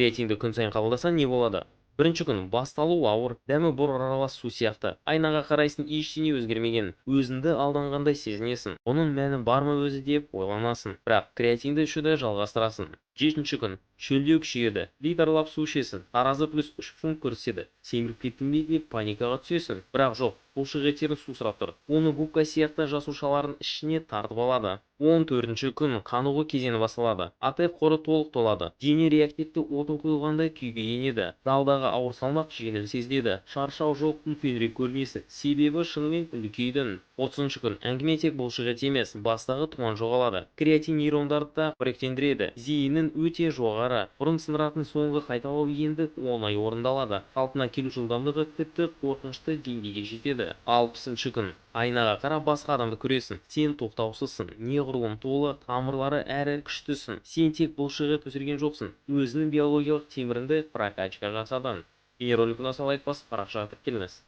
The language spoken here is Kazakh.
Креатинді күн сайын қабылдасаң не болады? Бірінші күн басталу ауыр, дәмі бор аралас су сияқты. Айнаға қарайсың, ештеңе өзгермеген. Өзіңді алданғандай сезінесің. Оның мәні бар ма өзі деп ойланасың. Бірақ креатинді ішуді жалғастырасың. Жетінші күн шөлдеу күшейеді. Литрлап су ішесің. Таразы плюс 3 фунт көрсетеді. Семіріп кеттім бе деп паникаға түсесің. Бірақ жоқ, бұлшықеттерің су сұрап тұр. Оны губка сияқты жасушалардың ішіне тартып алады. 14-ші күн қанығу кезеңі басталады. АТФ қоры толық толады. Дене реактивті отын құйылғандай күйге енеді. Залдағы ауыр салмақ жеңіл сезіледі. Шаршау жоқ, үлкенірек көрінесің. Себебі шынымен үлкейдің. 30-ші күн әңгіме тек бұлшықет емес, бастағы тұман жоғалады. Креатин нейрондарды да қоректендіреді. Зейіннің өте жоғары. Бұрын сындыратын соңғы қайталау енді оңай орындалады. Қалпына келу жылдамдығы тіпті қорқынышты деңгейге жетеді. 60-ші күн айнаға қарап басқа адамды көресің. Сен тоқтаусызсың, неғұрлым толы, тамырлары әрі күштісің. Сен тек бұлшықет өсірген жоқсың, өзінің биологиялық теміріңді прокачка жасадың. Егер ролик ұнаса лайк басып парақшаға тіркеліңіз.